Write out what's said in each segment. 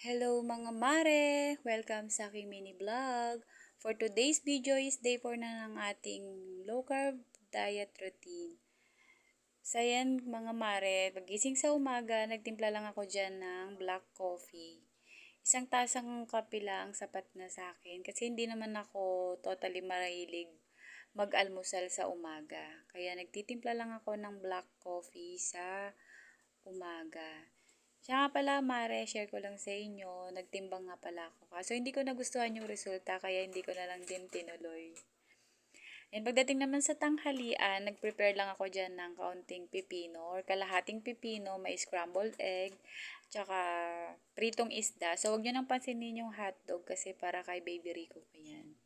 Hello mga mare! Welcome sa aking mini vlog. For today's video is day 4 na ng ating low carb diet routine. So yan mga mare, pagising sa umaga, nagtimpla lang ako dyan ng black coffee. Isang tasang kape lang, sapat na sa akin. Kasi hindi naman ako totally mahilig mag-almusal sa umaga. Kaya nagtitimpla lang ako ng black coffee sa umaga. Siya nga pala, Mare, share ko lang sa inyo, nagtimbang nga pala ako. Kaso hindi ko nagustuhan yung resulta, kaya hindi ko na lang din tinuloy. And pagdating naman sa tanghalian, nag-prepare lang ako dyan ng kaunting pipino or kalahating pipino, may scrambled egg, tsaka pritong isda. So, huwag nyo nang pansinin yung hotdog kasi para kay Baby Rico ko yan.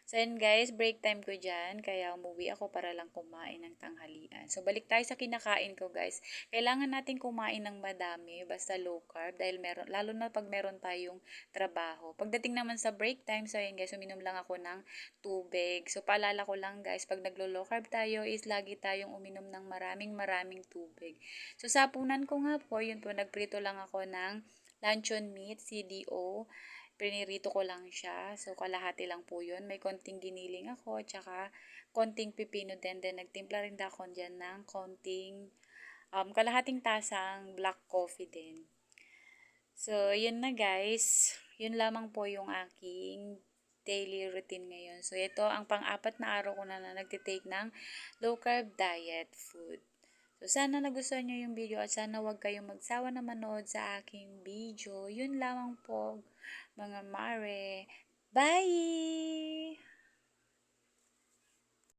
So, yun guys, break time ko dyan. Kaya umuwi ako para lang kumain ng tanghalian. So, balik tayo sa kinakain ko guys. Kailangan natin kumain ng madami, basta low carb. Dahil meron, lalo na pag meron tayong trabaho. Pagdating naman sa break time, so yun guys, uminom lang ako ng tubig. So, paalala ko lang guys, pag naglo-low carb tayo, is lagi tayong uminom ng maraming tubig. So, sa hapunan ko nga po, yun po, nagprito lang ako ng luncheon meat, CDO. Prinirito ko lang siya. So, kalahati lang po yun. May konting giniling ako, tsaka konting pipino din. Then, nagtimpla rin ako dyan ng konting kalahating tasang black coffee din. So, yun na guys. Yun lamang po yung aking daily routine ngayon. So, ito ang pang-apat na araw ko na nagtitake ng low carb diet food. So, sana nagustuhan nyo yung video at sana wag kayong magsawa na manood sa aking video. Yun lamang po, mga mare. Bye!